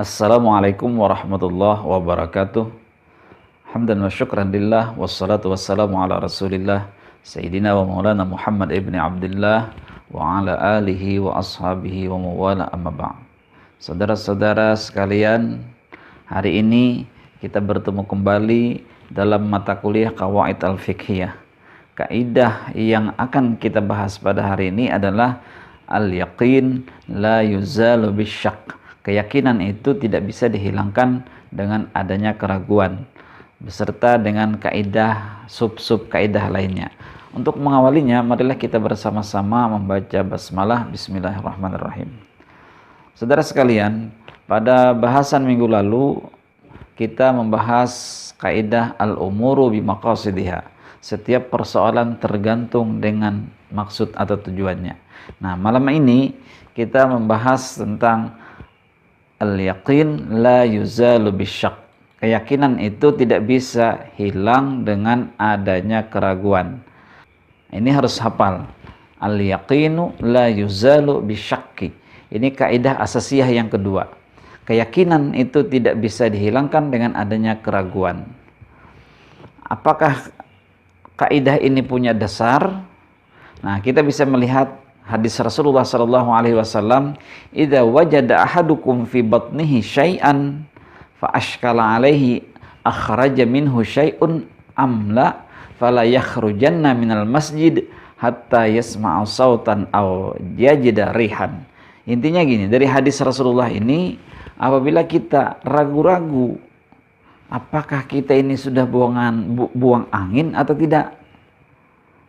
Assalamualaikum warahmatullahi wabarakatuh. Hamdan wa syukran lillah wassalatu wassalamu ala Rasulillah Sayyidina wa Maulana Muhammad ibni Abdullah wa ala alihi wa ashabihi wa mawala amma ba'd. Saudara-saudara sekalian, hari ini kita bertemu kembali dalam mata kuliah Qawaid al-Fiqhiyah. Kaidah yang akan kita bahas pada hari ini adalah al-yaqin la yuzalu bisyak. Keyakinan itu tidak bisa dihilangkan dengan adanya keraguan, beserta dengan kaidah sub-sub kaidah lainnya. Untuk mengawalinya, marilah kita bersama-sama membaca basmalah. Bismillahirrahmanirrahim. Saudara sekalian, pada bahasan minggu lalu kita membahas kaidah al-umuru bimaqasidiha. Setiap persoalan tergantung dengan maksud atau tujuannya. Nah, malam ini kita membahas tentang al-yaqin la yuzalu bisyak. Keyakinan itu tidak bisa hilang dengan adanya keraguan. Ini harus hafal. Al-yaqinu la yuzalu bisyakki. Ini kaidah asasiyah yang kedua. Keyakinan itu tidak bisa dihilangkan dengan adanya keraguan. Apakah kaidah ini punya dasar? Nah, kita bisa melihat hadis Rasulullah sallallahu alaihi wasallam, "Idza wajada ahadukum fi batnihi syai'an fa ashkala alaihi akhraja minhu syai'un amla fala yakhrujanna minal masjid hatta yasma'a sautan aw yajida rihan." Intinya gini, dari hadis Rasulullah ini, apabila kita ragu-ragu apakah kita ini sudah buang angin atau tidak,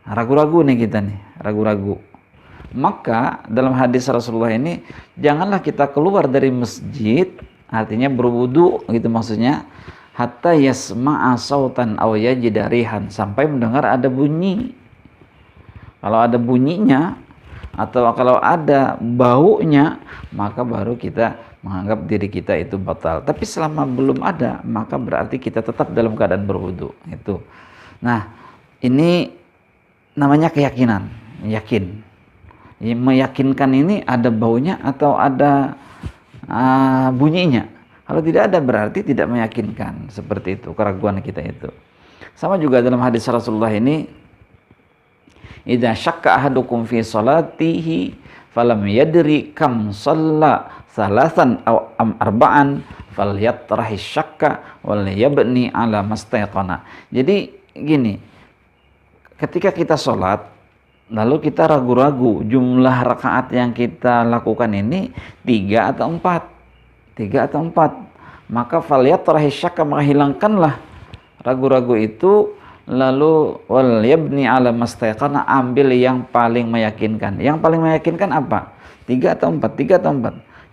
ragu-ragu nih kita nih, ragu-ragu, maka dalam hadis Rasulullah ini, janganlah kita keluar dari masjid, artinya berwudu gitu maksudnya, hatta yasma'a sautan aw yajida rihan, sampai mendengar ada bunyi. Kalau ada bunyinya atau kalau ada baunya, maka baru kita menganggap diri kita itu batal. Tapi selama belum ada, maka berarti kita tetap dalam keadaan berwudu. Itu. Nah, ini namanya keyakinan, yakin. Meyakinkan ini ada baunya atau ada bunyinya. Kalau tidak ada berarti tidak meyakinkan. Seperti itu keraguan kita itu. Sama juga dalam hadis Rasulullah ini, idza syakka ahadukum fi salatihi falam yadri kam shalla salasan aw arba'an falyatrahi syakka wal yabni ala mastayqana. Jadi gini, ketika kita sholat lalu kita ragu-ragu jumlah rakaat yang kita lakukan ini 3 atau 4, maka falyatrahi syakka, maka hilangkanlah ragu-ragu itu, lalu wal yabni ala mastayqana, ambil yang paling meyakinkan. Yang paling meyakinkan apa? 3 atau 4?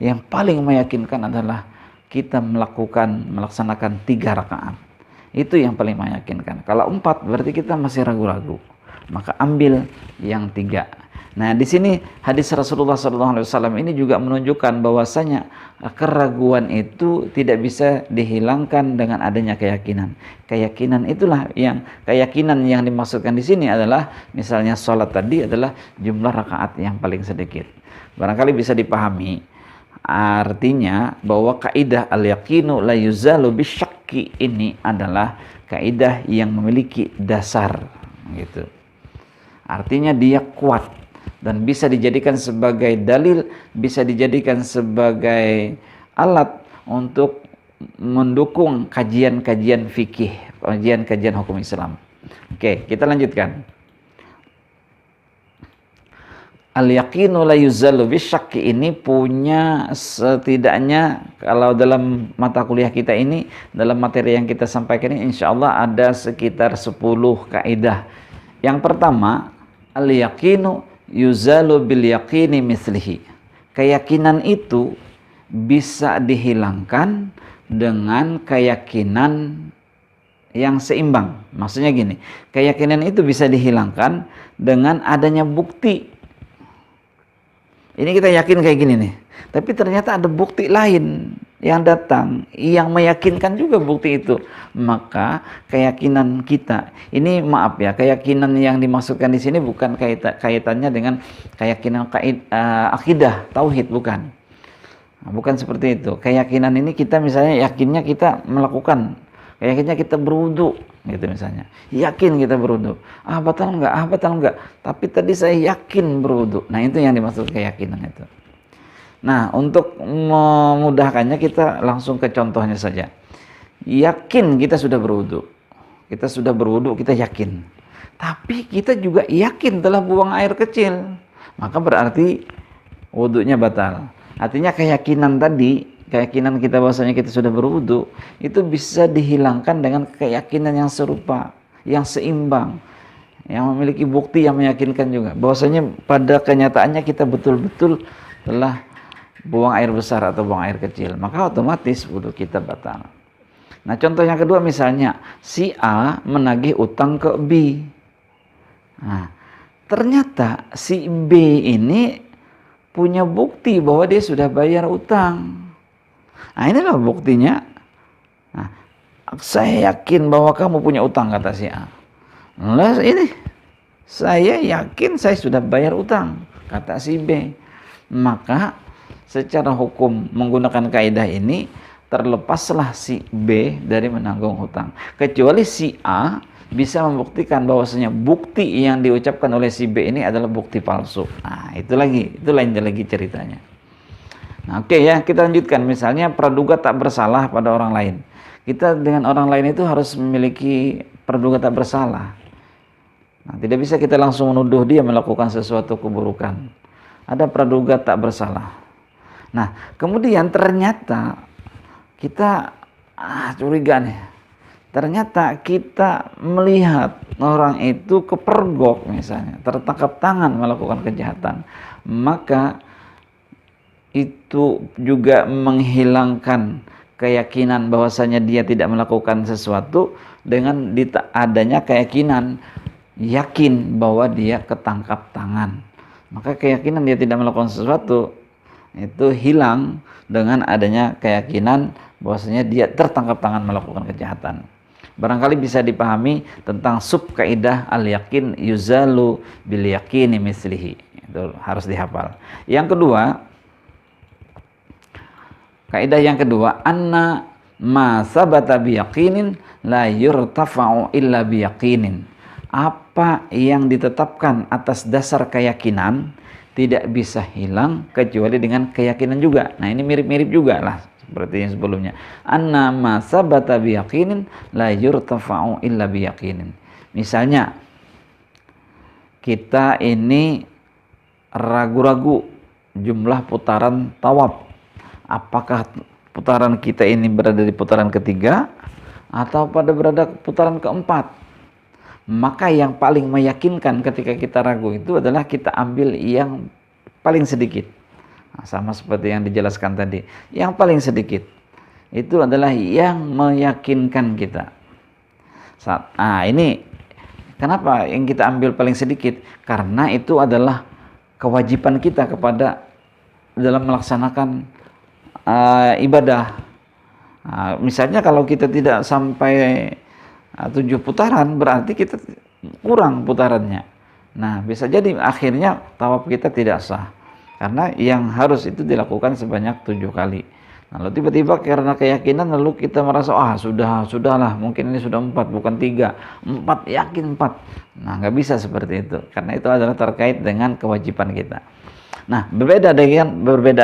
Yang paling meyakinkan adalah kita melaksanakan 3 rakaat. Itu yang paling meyakinkan. Kalau 4 berarti kita masih ragu-ragu, maka ambil yang 3. Nah, di sini hadis Rasulullah SAW ini juga menunjukkan bahwasanya keraguan itu tidak bisa dihilangkan dengan adanya keyakinan. Keyakinan yang dimaksudkan di sini adalah, misalnya sholat tadi adalah jumlah rakaat yang paling sedikit. Barangkali bisa dipahami. Artinya bahwa kaidah al-yaqinu la yuzalu bisyakki ini adalah kaidah yang memiliki dasar, gitu. Artinya dia kuat dan bisa dijadikan sebagai dalil, bisa dijadikan sebagai alat untuk mendukung kajian-kajian fikih, kajian-kajian hukum Islam. Oke, kita lanjutkan. Al-yaqinu la yuzalu bisyakki ini punya setidaknya, kalau dalam mata kuliah kita ini, dalam materi yang kita sampaikan ini, insya Allah ada sekitar 10 kaidah. Yang pertama, al-yaqinu yuzalu bil yaqini mislihi. Keyakinan itu bisa dihilangkan dengan keyakinan yang seimbang. Maksudnya gini, keyakinan itu bisa dihilangkan dengan adanya bukti. Ini kita yakin kayak gini nih, tapi ternyata ada bukti lain yang datang yang meyakinkan juga bukti itu, maka keyakinan kita ini, keyakinan yang dimaksudkan di sini bukan kaitannya dengan keyakinan akidah tauhid, bukan. Nah, bukan seperti itu. Keyakinan ini kita misalnya yakinnya kita melakukan, yakinnya kita berwudu gitu misalnya. Yakin kita berwudu. Batal enggak? Batal enggak? Tapi tadi saya yakin berwudu. Nah, itu yang dimaksud keyakinan itu. Nah, untuk memudahkannya kita langsung ke contohnya saja. Yakin kita sudah berwudu. Kita sudah berwudu, kita yakin. Tapi kita juga yakin telah buang air kecil. Maka berarti wudunya batal. Artinya keyakinan tadi, keyakinan kita bahwasanya kita sudah berwudu, itu bisa dihilangkan dengan keyakinan yang serupa, yang seimbang, yang memiliki bukti yang meyakinkan juga. Bahwasanya pada kenyataannya kita betul-betul telah buang air besar atau buang air kecil. Maka otomatis wudu kita batal. Nah, contoh yang kedua misalnya, si A menagih utang ke B. Nah, ternyata si B ini punya bukti bahwa dia sudah bayar utang. Nah, inilah buktinya. Nah, saya yakin bahwa kamu punya utang, kata si A. Nah, ini saya yakin saya sudah bayar utang, kata si B. Maka secara hukum menggunakan kaidah ini, terlepaslah si B dari menanggung hutang. Kecuali si A bisa membuktikan bahwasanya bukti yang diucapkan oleh si B ini adalah bukti palsu. Nah, itu lain lagi ceritanya. Nah, oke ya, kita lanjutkan. Misalnya praduga tak bersalah pada orang lain. Kita dengan orang lain itu harus memiliki praduga tak bersalah. Nah, tidak bisa kita langsung menuduh dia melakukan sesuatu keburukan. Ada praduga tak bersalah. Nah, kemudian ternyata kita curiga nih. Ternyata kita melihat orang itu kepergok misalnya, tertangkap tangan melakukan kejahatan. Maka itu juga menghilangkan keyakinan bahwasanya dia tidak melakukan sesuatu dengan adanya keyakinan yakin bahwa dia ketangkap tangan. Maka keyakinan dia tidak melakukan sesuatu itu hilang dengan adanya keyakinan bahwasanya dia tertangkap tangan melakukan kejahatan. Barangkali bisa dipahami tentang sub kaidah al-yakin yuzalu bil yakini mislihi. Itu harus dihafal. Yang kedua, kaidah yang kedua, anna ma sabata bi yaqinin la yurtafa'u illa bi yaqinin. Apa yang ditetapkan atas dasar keyakinan tidak bisa hilang kecuali dengan keyakinan juga. Nah, ini mirip-mirip juga lah seperti yang sebelumnya. Anna ma sabata bi yaqinin la yurtafa'u illa bi yaqinin. Misalnya kita ini ragu-ragu jumlah putaran tawaf. Apakah putaran kita ini berada di putaran ketiga atau pada berada putaran keempat? Maka yang paling meyakinkan ketika kita ragu itu adalah kita ambil yang paling sedikit. Nah, sama seperti yang dijelaskan tadi. Yang paling sedikit itu adalah yang meyakinkan kita. Ini kenapa yang kita ambil paling sedikit? Karena itu adalah kewajiban kita kepada dalam melaksanakan ibadah. Misalnya kalau kita tidak sampai 7 putaran, berarti kita kurang putarannya. Nah, bisa jadi akhirnya tawaf kita tidak sah, karena yang harus itu dilakukan sebanyak 7 kali. Lalu tiba-tiba karena keyakinan lalu kita merasa sudahlah, mungkin ini sudah 4 bukan 3, 4 yakin 4. Nah, nggak bisa seperti itu, karena itu adalah terkait dengan kewajiban kita. Nah, berbeda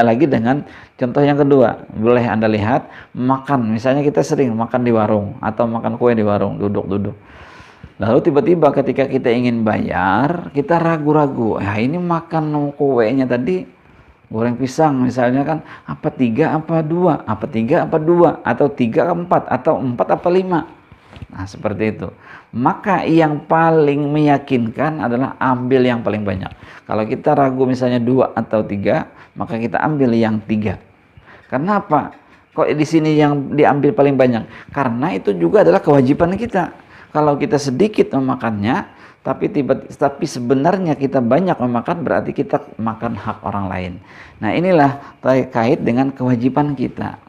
lagi dengan contoh yang kedua. Boleh Anda lihat, makan, misalnya kita sering makan di warung atau makan kue di warung, duduk-duduk. Lalu tiba-tiba ketika kita ingin bayar, kita ragu-ragu. Ini makan kuenya tadi goreng pisang misalnya kan, apa 3 apa 2, apa 3 apa 2, atau 3 apa 4, atau 4 apa 5. Nah, seperti itu. Maka yang paling meyakinkan adalah ambil yang paling banyak. Kalau kita ragu misalnya 2 atau 3, maka kita ambil yang 3. Karena apa? Kok di sini yang diambil paling banyak? Karena itu juga adalah kewajiban kita. Kalau kita sedikit memakannya, tapi sebenarnya kita banyak memakan, berarti kita makan hak orang lain. Nah, inilah terkait dengan kewajiban kita.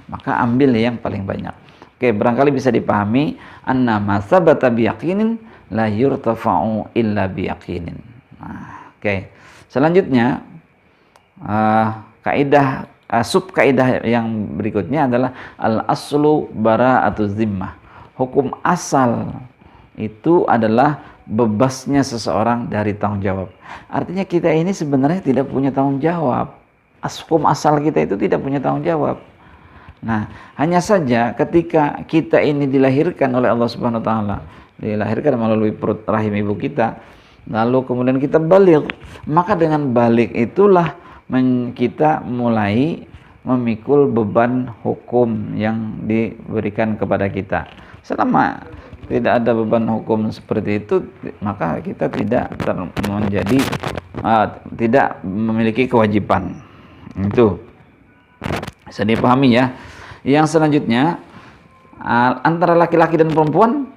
Maka ambil yang paling banyak. Oke, barangkali bisa dipahami, anna ma sabata biyaqinin la yurtafa'u illa biyaqinin. Nah, oke. Selanjutnya, kaidah sub kaidah yang berikutnya adalah al-aslu bara'atuz zimmah. Hukum asal itu adalah bebasnya seseorang dari tanggung jawab. Artinya kita ini sebenarnya tidak punya tanggung jawab. Hukum asal kita itu tidak punya tanggung jawab. Nah, hanya saja ketika kita ini dilahirkan oleh Allah Subhanahu wa taala, dilahirkan melalui perut rahim ibu kita, lalu kemudian kita baligh, maka dengan baligh itulah kita mulai memikul beban hukum yang diberikan kepada kita. Selama tidak ada beban hukum seperti itu, maka kita tidak tidak memiliki kewajiban. Itu bisa dipahami ya. Yang selanjutnya, antara laki-laki dan perempuan,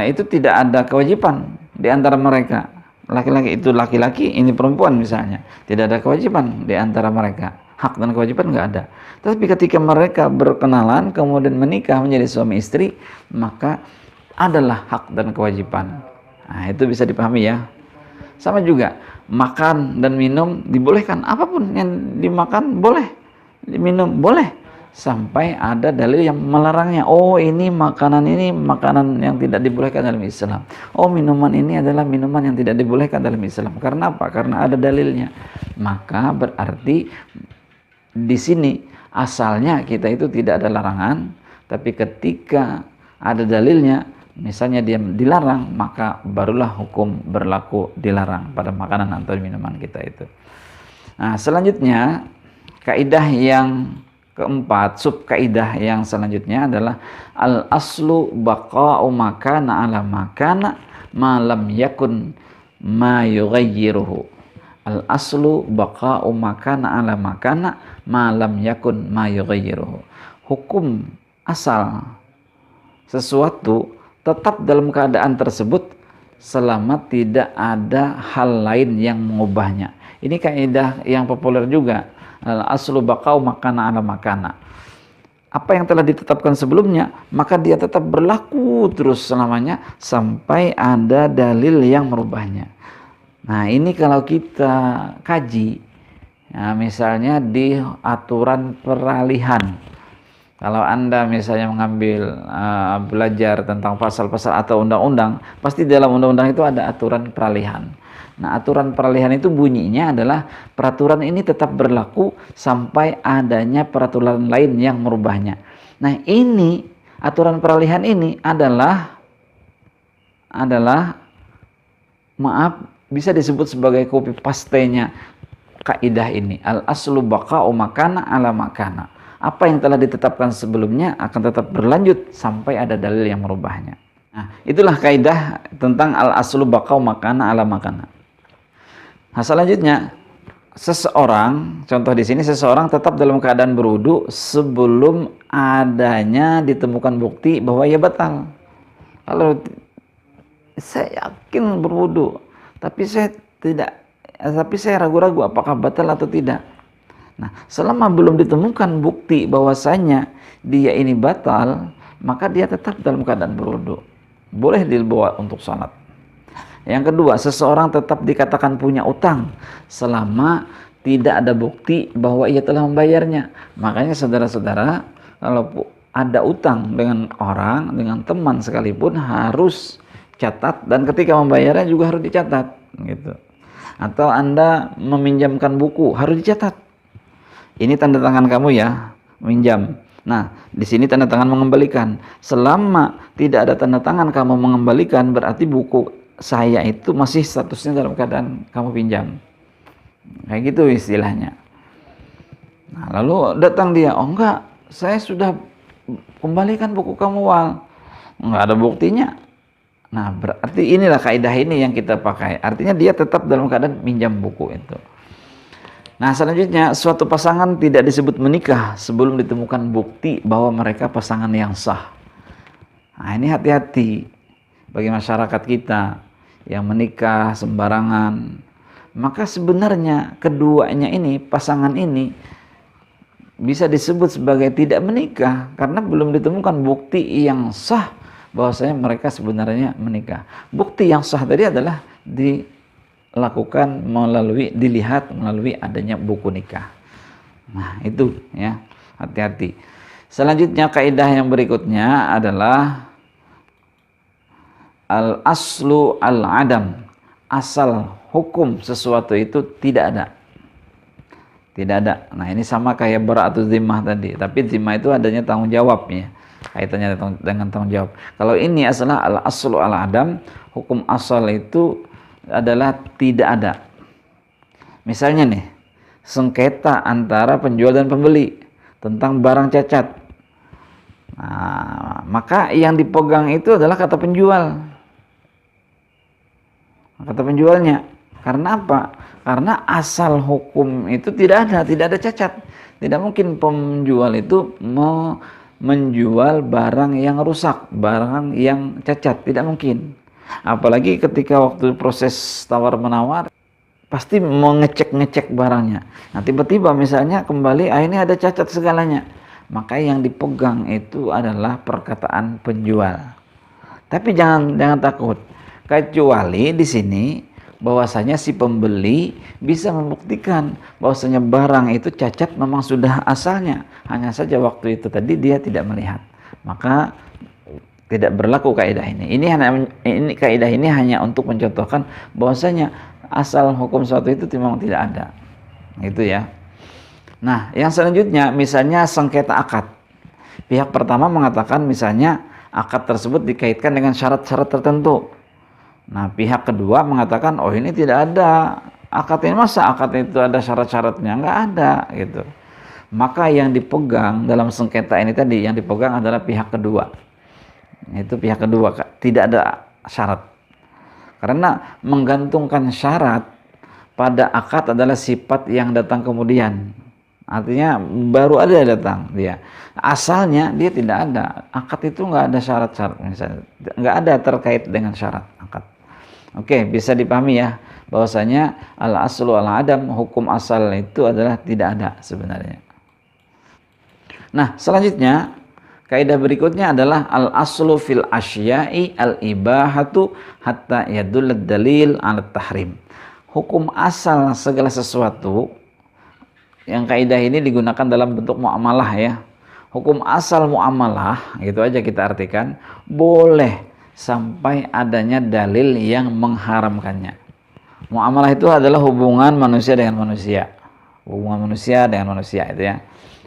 itu tidak ada kewajiban di antara mereka. Laki-laki itu laki-laki, ini perempuan misalnya, tidak ada kewajiban di antara mereka. Hak dan kewajiban nggak ada. Tapi ketika mereka berkenalan kemudian menikah menjadi suami istri, maka adalah hak dan kewajiban. Nah, itu bisa dipahami ya. Sama juga makan dan minum dibolehkan, apapun yang dimakan boleh, diminum boleh, sampai ada dalil yang melarangnya. Oh, ini makanan yang tidak dibolehkan dalam Islam. Oh, minuman ini adalah minuman yang tidak dibolehkan dalam Islam. Karena apa? Karena ada dalilnya. Maka berarti di sini asalnya kita itu tidak ada larangan, tapi ketika ada dalilnya, misalnya dia dilarang, maka barulah hukum berlaku dilarang pada makanan atau minuman kita itu. Nah, selanjutnya kaidah yang keempat, sub kaidah yang selanjutnya adalah al aslu baqa'u makana ala makana ma lam yakun ma yughayyiruhu. Al aslu baqa'u makana ala makana ma lam yakun ma yughayyiruhu. Hukum asal sesuatu tetap dalam keadaan tersebut selama tidak ada hal lain yang mengubahnya. Ini kaidah yang populer juga. Al-aslu baqa'u makana ala makana. Apa yang telah ditetapkan sebelumnya, maka dia tetap berlaku terus selamanya sampai ada dalil yang merubahnya. Nah, ini kalau kita kaji, ya, misalnya di aturan peralihan. Kalau Anda misalnya mengambil belajar tentang pasal-pasal atau undang-undang, pasti dalam undang-undang itu ada aturan peralihan. Nah, aturan peralihan itu bunyinya adalah peraturan ini tetap berlaku sampai adanya peraturan lain yang merubahnya. Nah, ini aturan peralihan ini adalah bisa disebut sebagai copy paste-nya kaidah ini. Al aslu baqa'u makana ala makana. Apa yang telah ditetapkan sebelumnya akan tetap berlanjut sampai ada dalil yang merubahnya. Nah, itulah kaidah tentang al aslu baqa'u makana ala makana. Nah, selanjutnya seseorang, contoh di sini seseorang tetap dalam keadaan berwudu sebelum adanya ditemukan bukti bahwa ia batal. Kalau saya yakin berwudu, tapi saya ragu-ragu apakah batal atau tidak. Nah, selama belum ditemukan bukti bahwasanya dia ini batal, maka dia tetap dalam keadaan berwudu. Boleh dibawa untuk salat. Yang kedua, seseorang tetap dikatakan punya utang selama tidak ada bukti bahwa ia telah membayarnya. Makanya saudara-saudara, kalau ada utang dengan orang, dengan teman sekalipun harus catat, dan ketika membayarnya juga harus dicatat gitu. Atau Anda meminjamkan buku, harus dicatat. Ini tanda tangan kamu ya, minjam. Nah, di sini tanda tangan mengembalikan. Selama tidak ada tanda tangan kamu mengembalikan, berarti buku saya itu masih statusnya dalam keadaan kamu pinjam. Kayak gitu istilahnya. Nah, lalu datang dia, oh enggak, saya sudah kembalikan buku kamu, Wal. Enggak ada buktinya. Nah, berarti inilah kaidah ini yang kita pakai. Artinya dia tetap dalam keadaan pinjam buku itu. Nah, selanjutnya suatu pasangan tidak disebut menikah sebelum ditemukan bukti bahwa mereka pasangan yang sah. Nah, ini hati-hati bagi masyarakat kita yang menikah sembarangan. Maka sebenarnya keduanya ini, pasangan ini bisa disebut sebagai tidak menikah karena belum ditemukan bukti yang sah bahwasanya mereka sebenarnya menikah. Bukti yang sah tadi adalah dilihat melalui adanya buku nikah. Nah, itu ya, hati-hati. Selanjutnya kaidah yang berikutnya adalah al-aslu al-adam. Asal hukum sesuatu itu tidak ada. Tidak ada. Nah, ini sama kayak bara'atu zimmah tadi, tapi zimmah itu adanya tanggung jawabnya. Kaitannya dengan tanggung jawab. Kalau ini adalah al-aslu al-adam, hukum asal itu adalah tidak ada. Misalnya nih, sengketa antara penjual dan pembeli tentang barang cacat. Nah, maka yang dipegang itu adalah kata penjual. Kata penjualnya. Karena apa? Karena asal hukum itu tidak ada cacat. Tidak mungkin penjual itu menjual barang yang rusak, barang yang cacat, tidak mungkin. Apalagi ketika waktu proses tawar-menawar, pasti mau ngecek barangnya. Nah, tiba-tiba misalnya kembali, ini ada cacat segalanya. Maka yang dipegang itu adalah perkataan penjual. Tapi jangan takut. Kecuali di sini bahwasanya si pembeli bisa membuktikan bahwasanya barang itu cacat memang sudah asalnya. Hanya saja waktu itu tadi dia tidak melihat. Maka tidak berlaku kaidah ini. Ini kaidah ini hanya untuk mencontohkan bahwasanya asal hukum suatu itu memang tidak ada. Itu ya. Nah, yang selanjutnya misalnya sengketa akad. Pihak pertama mengatakan misalnya akad tersebut dikaitkan dengan syarat-syarat tertentu. Nah, pihak kedua mengatakan, oh ini tidak ada akad ini, masa akad itu ada syarat-syaratnya? Nggak ada gitu. Maka yang dipegang dalam sengketa ini tadi, yang dipegang adalah pihak kedua. Itu pihak kedua, tidak ada syarat. Karena menggantungkan syarat pada akad adalah sifat yang datang kemudian. Artinya baru ada datang dia. Asalnya dia tidak ada. Akad itu nggak ada syarat-syarat, misalnya nggak ada terkait dengan syarat akad. Oke, bisa dipahami ya bahwasanya al-aslu al-adam, hukum asal itu adalah tidak ada sebenarnya. Nah, selanjutnya kaidah berikutnya adalah al-aslu fil asya'i al-ibahatu hatta yadull dalil ala tahrim. Hukum asal segala sesuatu, yang kaidah ini digunakan dalam bentuk muamalah ya. Hukum asal muamalah, gitu aja kita artikan, boleh sampai adanya dalil yang mengharamkannya. Muamalah itu adalah hubungan manusia dengan manusia. Hubungan manusia dengan manusia itu ya.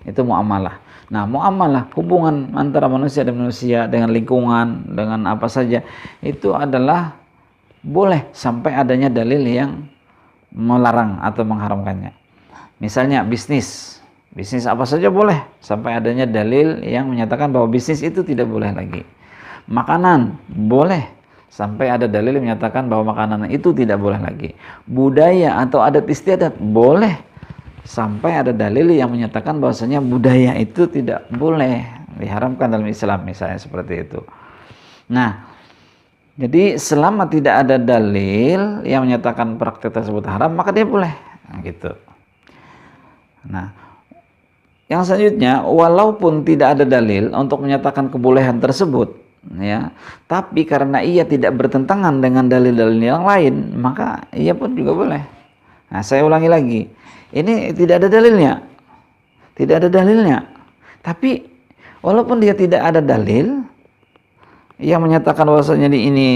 Itu muamalah. Nah, muamalah hubungan antara manusia dan manusia, dengan lingkungan, dengan apa saja, itu adalah boleh sampai adanya dalil yang melarang atau mengharamkannya. Misalnya bisnis apa saja boleh sampai adanya dalil yang menyatakan bahwa bisnis itu tidak boleh lagi. Makanan boleh sampai ada dalil yang menyatakan bahwa makanan itu tidak boleh lagi. Budaya atau adat istiadat boleh sampai ada dalil yang menyatakan bahwasanya budaya itu tidak boleh, diharamkan dalam Islam, misalnya seperti itu. Nah, jadi selama tidak ada dalil yang menyatakan praktek tersebut haram, maka dia boleh. Nah, gitu. Nah, yang selanjutnya, walaupun tidak ada dalil untuk menyatakan kebolehan tersebut, ya, tapi karena ia tidak bertentangan dengan dalil-dalil yang lain, maka ia pun juga boleh. Nah, saya ulangi lagi, ini tidak ada dalilnya, tapi walaupun dia tidak ada dalil yang menyatakan bahwasanya ini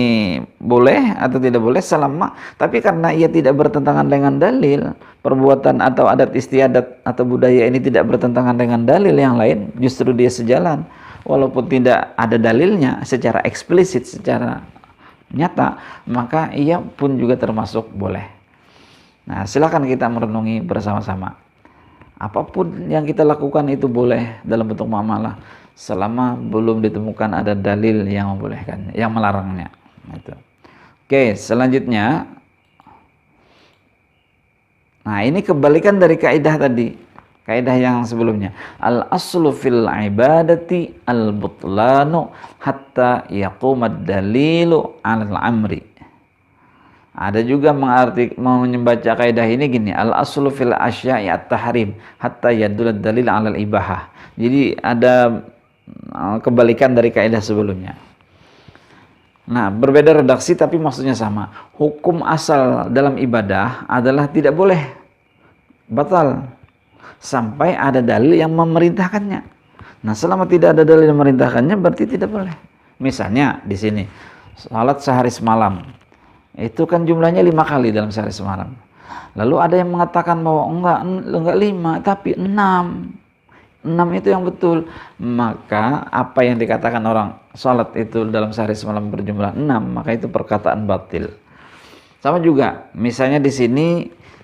boleh atau tidak boleh selama, tapi karena ia tidak bertentangan dengan dalil, perbuatan atau adat istiadat atau budaya ini tidak bertentangan dengan dalil yang lain, justru dia sejalan walaupun tidak ada dalilnya secara eksplisit, secara nyata, maka ia pun juga termasuk boleh. Nah, silakan kita merenungi bersama-sama. Apapun yang kita lakukan itu boleh dalam bentuk muamalah selama belum ditemukan ada dalil yang membolehkan, yang melarangnya. Gitu. Oke, selanjutnya, nah ini kebalikan dari kaidah tadi, kaidah yang sebelumnya. Al-aslu fil ibadati al-butlanu hatta yaqumad dalilu al-amri. Ada juga membaca kaidah ini gini, al-aslu fil asya'i at-tahrim hatta yadul dalil al-ibahah. Jadi ada kebalikan dari kaidah sebelumnya. Nah, berbeda redaksi tapi maksudnya sama. Hukum asal dalam ibadah adalah tidak boleh, batal. sampai ada dalil yang memerintahkannya. Nah, selama tidak ada dalil yang memerintahkannya berarti tidak boleh. Misalnya di sini salat sehari semalam, itu kan jumlahnya 5 kali dalam sehari semalam. Lalu ada yang mengatakan bahwa enggak 5 tapi 6. 6 itu yang betul. Maka apa yang dikatakan orang salat itu dalam sehari semalam berjumlah 6, maka itu perkataan batil. Sama juga misalnya di sini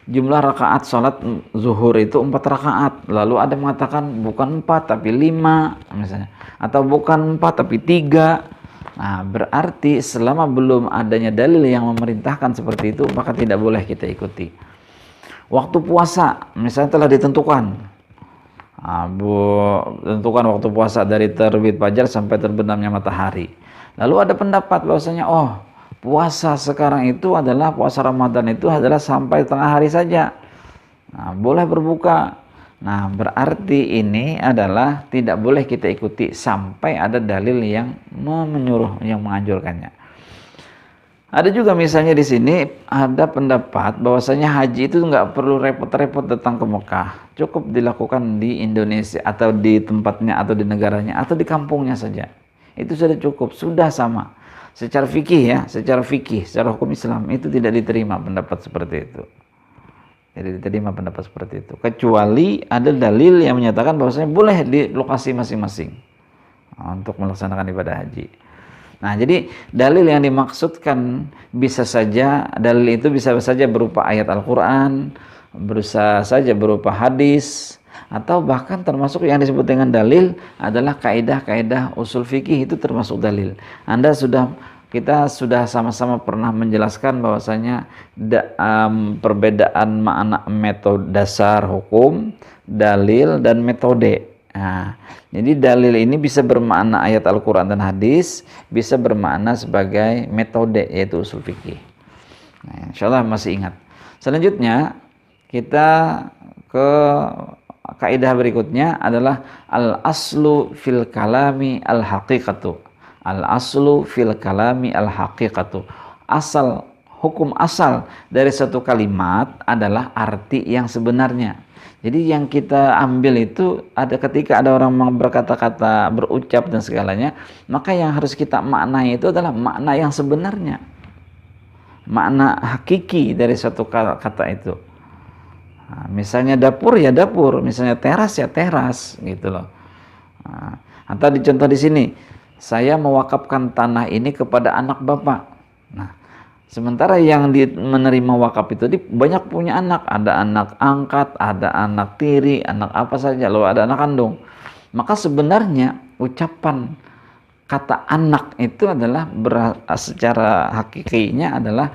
jumlah rakaat salat zuhur itu 4 rakaat. Lalu ada yang mengatakan bukan 4 tapi 5 misalnya, atau bukan 4 tapi 3. Nah, berarti selama belum adanya dalil yang memerintahkan seperti itu, maka tidak boleh kita ikuti. Waktu puasa misalnya telah ditentukan, tentukan waktu puasa dari terbit fajar sampai terbenamnya matahari. Lalu ada pendapat bahwasanya puasa sekarang itu adalah puasa Ramadan itu adalah sampai tengah hari saja. Nah, boleh berbuka. Nah, berarti ini adalah tidak boleh kita ikuti sampai ada dalil yang menyuruh, yang menganjurkannya. Ada juga misalnya di sini ada pendapat bahwasanya haji itu nggak perlu repot-repot datang ke Mekah, cukup dilakukan di Indonesia atau di tempatnya atau di negaranya atau di kampungnya saja. Itu sudah cukup, sudah sama. Secara fikih secara hukum Islam itu tidak diterima pendapat seperti itu. Tidak diterima pendapat seperti itu. Kecuali ada dalil yang menyatakan bahwasanya boleh di lokasi masing-masing untuk melaksanakan ibadah haji. Nah, jadi dalil yang dimaksudkan dalil itu bisa saja berupa ayat Al-Quran, bisa saja berupa hadis, atau bahkan termasuk yang disebut dengan dalil adalah kaidah-kaidah usul fikih, itu termasuk dalil. Kita sudah sama-sama pernah menjelaskan bahwasanya perbedaan makna metode dasar hukum, dalil, dan metode. Nah, jadi dalil ini bisa bermakna ayat Al-Quran dan hadis, bisa bermakna sebagai metode, yaitu usul fikih. Nah, insyaallah masih ingat. Selanjutnya kita ke kaidah berikutnya adalah al-aslu fil kalami al-haqiqatu. Al-aslu fil kalami al-haqiqatu. Hukum asal dari satu kalimat adalah arti yang sebenarnya. Jadi yang kita ambil itu ketika ada orang berkata-kata, berucap dan segalanya, maka yang harus kita maknai itu adalah makna yang sebenarnya. Makna hakiki dari satu kata itu. Nah, misalnya dapur ya dapur, misalnya teras ya teras, gitu loh. Nah, atau dicontoh di sini, saya mewakafkan tanah ini kepada anak bapak. Nah, sementara yang menerima wakaf itu banyak punya anak, ada anak angkat, ada anak tiri, anak apa saja, lalu ada anak kandung. Maka sebenarnya ucapan kata anak itu adalah secara hakikinya adalah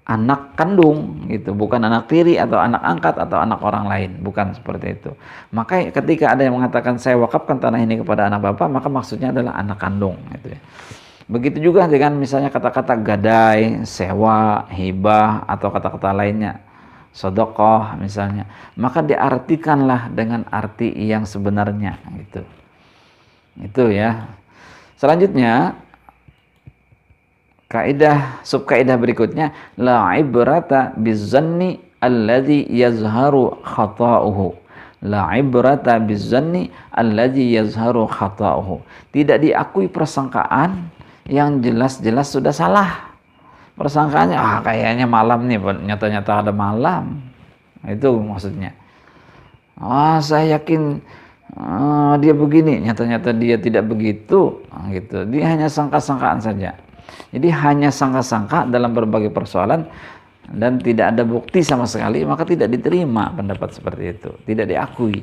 anak kandung, gitu, bukan anak tiri atau anak angkat atau anak orang lain, bukan seperti itu. Maka ketika ada yang mengatakan saya wakafkan tanah ini kepada anak bapak, maka maksudnya adalah anak kandung, gitu ya. Begitu juga dengan misalnya kata-kata gadai, sewa, hibah, atau kata-kata lainnya, sedekah misalnya, maka diartikanlah dengan arti yang sebenarnya, gitu. Itu ya. Selanjutnya subkaidah berikutnya, la ibrata bizanni alladhi yazharu khata'uhu. La ibrata bizanni alladhi yazharu khata'uhu. Tidak diakui persangkaan yang jelas-jelas sudah salah. Persangkaannya kayaknya malam nih, nyata-nyata ada malam. Itu maksudnya. Saya yakin dia begini, nyata-nyata dia tidak begitu, gitu. Dia hanya sangka-sangkaan saja. Jadi hanya sangka-sangka dalam berbagai persoalan dan tidak ada bukti sama sekali, maka tidak diterima pendapat seperti itu, tidak diakui.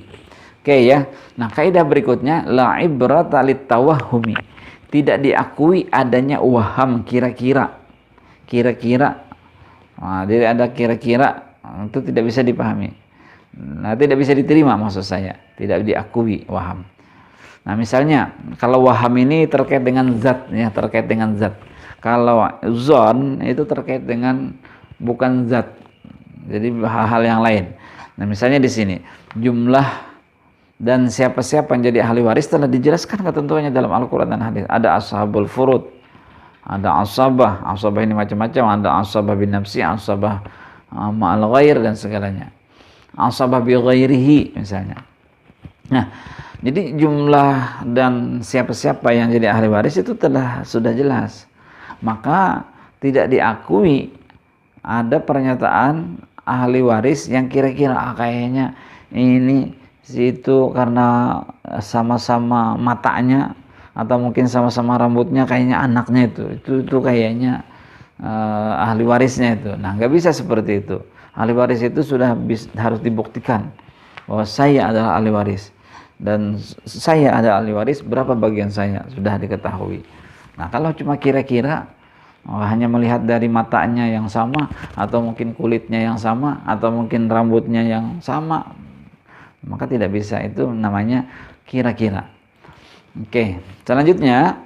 Oke ya. Nah, kaidah berikutnya, la ibrata litawahhumi. Tidak diakui adanya waham kira-kira. Jadi ada kira-kira, itu tidak bisa dipahami. Nah, tidak bisa diterima maksud saya, tidak diakui waham. Nah, misalnya kalau waham ini terkait dengan zat ya, terkait dengan zat. Kalau zon itu terkait dengan bukan zat. Jadi hal-hal yang lain. Nah, misalnya di sini jumlah dan siapa-siapa yang jadi ahli waris telah dijelaskan ketentuannya dalam Al-Quran dan hadis. Ada ashabul furud, ada asabah ini macam-macam, ada asabah bin nafsi, asabah ma'al ghair dan segalanya. asabah bi ghairihi misalnya. Nah, jadi jumlah dan siapa-siapa yang jadi ahli waris itu sudah jelas. Maka tidak diakui ada pernyataan ahli waris yang kira-kira kayaknya ini situ karena sama-sama matanya atau mungkin sama-sama rambutnya kayaknya anaknya itu kayaknya ahli warisnya itu. Nah, nggak bisa seperti itu. Ahli waris itu harus dibuktikan bahwa saya adalah ahli waris dan saya ada ahli waris, berapa bagian saya sudah diketahui. Nah, kalau cuma kira-kira hanya melihat dari matanya yang sama atau mungkin kulitnya yang sama atau mungkin rambutnya yang sama, maka tidak bisa, itu namanya kira-kira. Oke, selanjutnya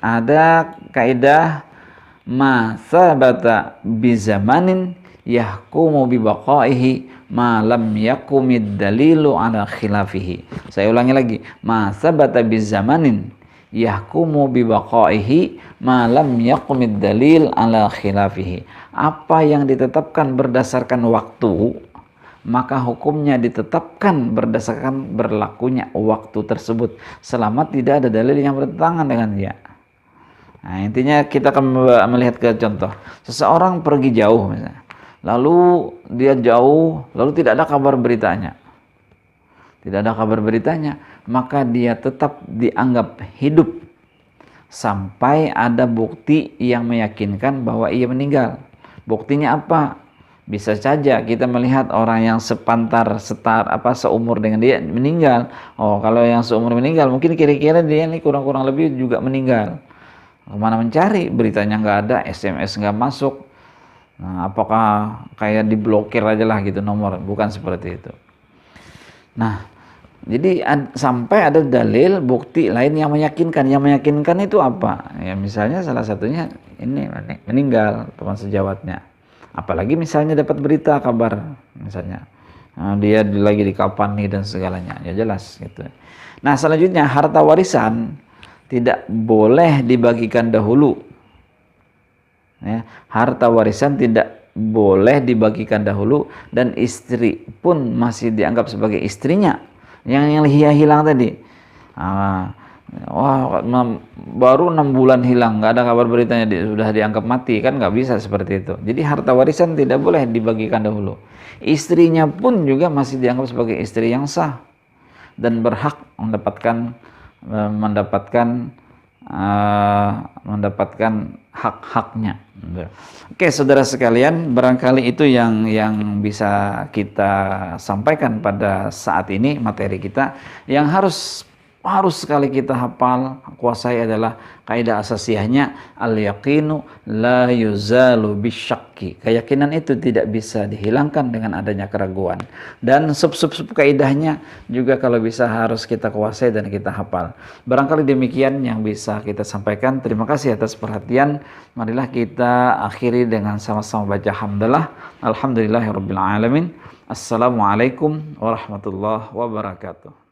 ada kaidah ma sabata bi zamanin yahkumu bi baqaihi ma lam yakumid dalilu ala khilafihi. Saya ulangi lagi, ma sabata bi zamanin yahkumu bi baqaihi ma lam yakumid dalil ala khilafihi. Apa yang ditetapkan berdasarkan waktu, maka hukumnya ditetapkan berdasarkan berlakunya waktu tersebut selama tidak ada dalil yang bertentangan dengan dia. Nah, intinya kita akan melihat ke contoh. Seseorang pergi jauh misalnya, lalu dia jauh, lalu tidak ada kabar beritanya. Tidak ada kabar beritanya, maka dia tetap dianggap hidup sampai ada bukti yang meyakinkan bahwa ia meninggal. Buktinya apa? Bisa saja kita melihat orang yang seumur dengan dia meninggal. Oh, kalau yang seumur meninggal, mungkin kira-kira dia ini kurang-kurang lebih juga meninggal. Kemana mencari? Beritanya nggak ada, SMS nggak masuk. Nah, apakah kayak diblokir aja lah gitu nomor? Bukan seperti itu. Nah, jadi sampai ada dalil bukti lain yang meyakinkan. Yang meyakinkan itu apa? Ya misalnya salah satunya ini meninggal teman sejawatnya. Apalagi misalnya dapat berita kabar misalnya dia lagi dikafani dan segalanya, ya jelas gitu. Nah, selanjutnya harta warisan tidak boleh dibagikan dahulu. Ya, harta warisan tidak boleh dibagikan dahulu dan istri pun masih dianggap sebagai istrinya. Yang hilang tadi, baru 6 bulan hilang, nggak ada kabar beritanya, sudah dianggap mati, kan nggak bisa seperti itu. Jadi harta warisan tidak boleh dibagikan dahulu. Istrinya pun juga masih dianggap sebagai istri yang sah dan berhak mendapatkan hak-haknya. Oke, saudara sekalian, barangkali itu yang bisa kita sampaikan pada saat ini. Materi kita yang harus sekali kita hafal, kuasai adalah kaidah asasiyahnya, al-yaqinu la yuzalu bisyakki. Keyakinan itu tidak bisa dihilangkan dengan adanya keraguan. Dan sub kaidahnya juga kalau bisa harus kita kuasai dan kita hafal. Barangkali demikian yang bisa kita sampaikan. Terima kasih atas perhatian. Marilah kita akhiri dengan sama-sama baca hamdalah. Alhamdulillahirabbil alamin. Assalamualaikum warahmatullahi wabarakatuh.